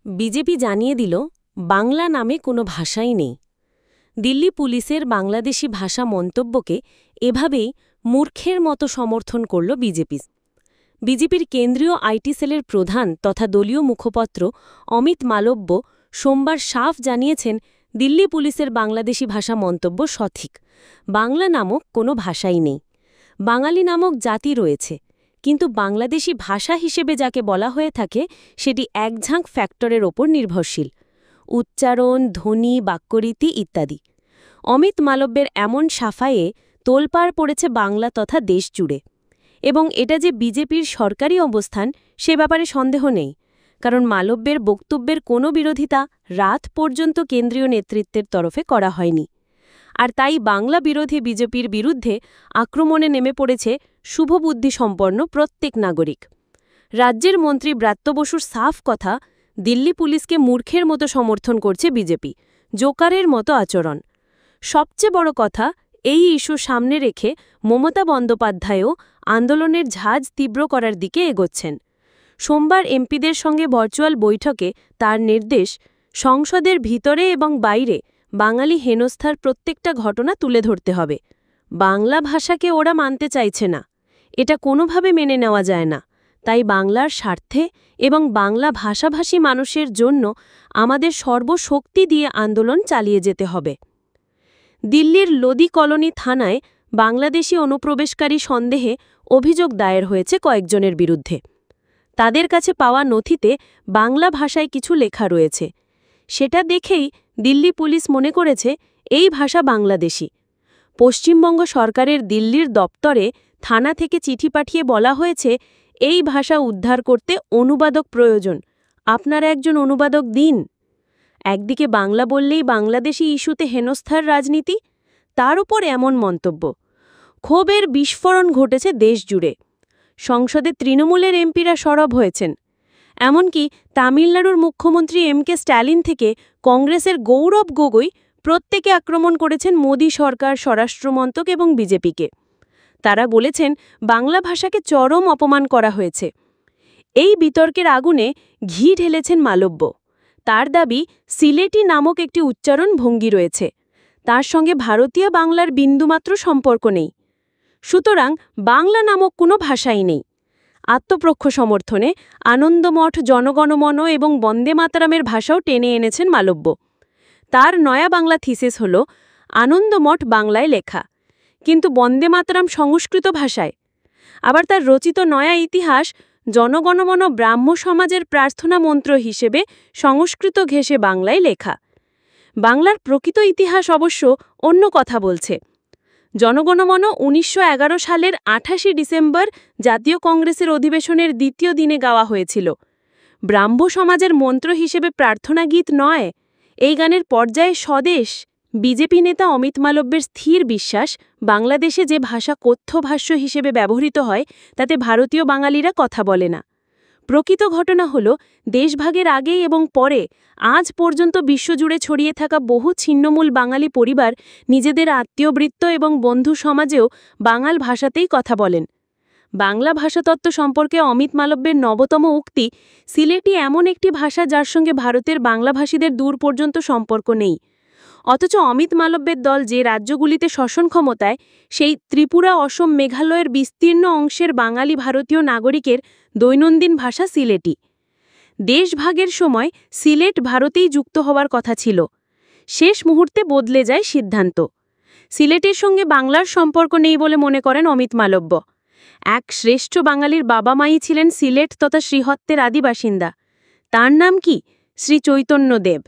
BJP জানিয়ে দিল বাংলা নামে কোনো ভাষাই নেই। দিল্লি পুলিশের বাংলাদেশি ভাষা মন্তব্যকে এভাবেই মূর্খের মতো সমর্থন করল বিজেপি। বিজেপির কেন্দ্রীয় আইটি সেলের প্রধান তথা দলীয় মুখপত্র অমিত মালব্য সোমবার সাফ জানিয়েছেন, দিল্লি পুলিশের বাংলাদেশি ভাষা মন্তব্য সঠিক। বাংলা নামক কোনো ভাষাই নেই। বাঙালি নামক জাতি রয়েছে, কিন্তু বাংলাদেশি ভাষা হিসেবে যাকে বলা হয়ে থাকে সেটি একঝাঁক ফ্যাক্টরের ওপর নির্ভরশীল: উচ্চারণ, ধ্বনি, বাক্যরীতি ইত্যাদি। অমিত মালব্যের এমন সাফাইয়ে তোলপাড় পড়েছে বাংলা তথা দেশ জুড়ে। এবং এটা যে বিজেপির সরকারি অবস্থান সে ব্যাপারে সন্দেহ নেই, কারণ মালব্যের বক্তব্যের কোনো বিরোধিতা রাত পর্যন্ত কেন্দ্রীয় নেতৃত্বের তরফে করা হয়নি। আর তাই বাংলা বিরোধী বিজেপির বিরুদ্ধে আক্রমণে নেমে পড়েছে শুভবুদ্ধিসম্পন্ন প্রত্যেক নাগরিক। রাজ্যের মন্ত্রী ব্রাত্য বসুর সাফ কথা, দিল্লি পুলিশকে মূর্খের মতো সমর্থন করছে বিজেপি, জোকারের মতো আচরণ। সবচেয়ে বড় কথা, এই ইস্যু সামনে রেখে মমতা বন্দ্যোপাধ্যায়ও আন্দোলনের ঝাঁজ তীব্র করার দিকে এগোচ্ছেন। সোমবার এমপিদের সঙ্গে ভার্চুয়াল বৈঠকে তার নির্দেশ, সংসদের ভিতরে এবং বাইরে বাঙালি হেনস্থার প্রত্যেকটা ঘটনা তুলে ধরতে হবে। বাংলা ভাষাকে ওরা মানতে চাইছে না, এটা কোনোভাবে মেনে নেওয়া যায় না। তাই বাংলার স্বার্থে এবং বাংলা ভাষাভাষী মানুষের জন্য আমাদের সর্বশক্তি দিয়ে আন্দোলন চালিয়ে যেতে হবে। দিল্লির লোদি কলোনি থানায় বাংলাদেশি অনুপ্রবেশকারী সন্দেহে অভিযোগ দায়ের হয়েছে কয়েকজনের বিরুদ্ধে। তাদের কাছে পাওয়া নথিতে বাংলা ভাষায় কিছু লেখা রয়েছে। সেটা দেখেই দিল্লি পুলিশ মনে করেছে এই ভাষা বাংলাদেশি। পশ্চিমবঙ্গ সরকারের দিল্লির দপ্তরে থানা থেকে চিঠি পাঠিয়ে বলা হয়েছে, এই ভাষা উদ্ধার করতে অনুবাদক প্রয়োজন, আপনারা একজন অনুবাদক দিন। একদিকে বাংলা বললেই বাংলাদেশি ইস্যুতে হেনস্থার রাজনীতি, তার উপর এমন মন্তব্য। ক্ষোভের বিস্ফোরণ ঘটেছে দেশ জুড়ে। সংসদে তৃণমূলের এমপিরা সরব হয়েছেন। এমনকি তামিলনাড়ুর মুখ্যমন্ত্রী এম.কে. স্ট্যালিন থেকে কংগ্রেসের গৌরব গগৈ প্রত্যেকে আক্রমণ করেছেন মোদী সরকার, স্বরাষ্ট্রমন্ত্রক এবং বিজেপিকে। তারা বলেছেন বাংলা ভাষাকে চরম অপমান করা হয়েছে। এই বিতর্কের আগুনে ঘি ঢেলেছেন মালব্য। তার দাবি, সিলেটি নামক একটি উচ্চারণ ভঙ্গি রয়েছে, তার সঙ্গে ভারতীয় বাংলার বিন্দুমাত্র সম্পর্ক নেই। সুতরাং বাংলা নামক কোনো ভাষাই নেই। আত্মপক্ষ সমর্থনে আনন্দমঠ, জনগণমন এবং বন্দে মাতরমের ভাষাও টেনে এনেছেন মালব্য। তার নয়া বাংলা থিসিস হল, আনন্দমঠ বাংলায় লেখা, কিন্তু বন্দে মাতরম সংস্কৃত ভাষায়। আবার তার রচিত নয়া ইতিহাস জনগণমন ব্রাহ্ম সমাজের প্রার্থনা মন্ত্র হিসেবে সংস্কৃত ঘেঁষে বাংলায় লেখা। বাংলার প্রকৃত ইতিহাস অবশ্য অন্য কথা বলছে। জনগণমন ১৯১১ সালের ২৮ ডিসেম্বর জাতীয় কংগ্রেসের অধিবেশনের দ্বিতীয় দিনে গাওয়া হয়েছিল। ব্রাহ্ম সমাজের মন্ত্র হিসেবে প্রার্থনা গীত নয়। এই গানের পর্যায়ে স্বদেশ। বিজেপি নেতা অমিত মালব্যের স্থির বিশ্বাস, বাংলাদেশে যে ভাষা কথ্য ভাষ্য হিসেবে ব্যবহৃত হয় তাতে ভারতীয় বাঙালিরা কথা বলে না। প্রকৃত ঘটনা হল, দেশভাগের আগে এবং পরে আজ পর্যন্ত বিশ্বজুড়ে ছড়িয়ে থাকা বহু ছিন্নমূল বাঙালি পরিবার নিজেদের আত্মীয়বৃত্ত এবং বন্ধু সমাজেও বাঙাল ভাষাতেই কথা বলেন। বাংলা ভাষাতত্ত্ব সম্পর্কে অমিত মালব্যের নবতম উক্তি, সিলেটি এমন একটি ভাষা যার সঙ্গে ভারতের বাংলাভাষীদের দূর পর্যন্ত সম্পর্ক নেই। অথচ অমিত মালব্যের দল যে রাজ্যগুলিতে শাসন ক্ষমতায়, সেই ত্রিপুরা, অসম, মেঘালয়ের বিস্তীর্ণ অংশের বাঙালি ভারতীয় নাগরিকের দৈনন্দিন ভাষা সিলেটি। দেশভাগের সময় সিলেট ভারতেই যুক্ত হওয়ার কথা ছিল। শেষ মুহূর্তে বদলে যায় সিদ্ধান্ত। সিলেটের সঙ্গে বাংলার সম্পর্ক নেই বলে মনে করেন অমিত মালব্য। এক শ্রেষ্ঠ বাঙালির বাবা মাই ছিলেন সিলেট তথা শ্রীহট্টের আদিবাসিন্দা। তার নাম কি? শ্রী চৈতন্যদেব।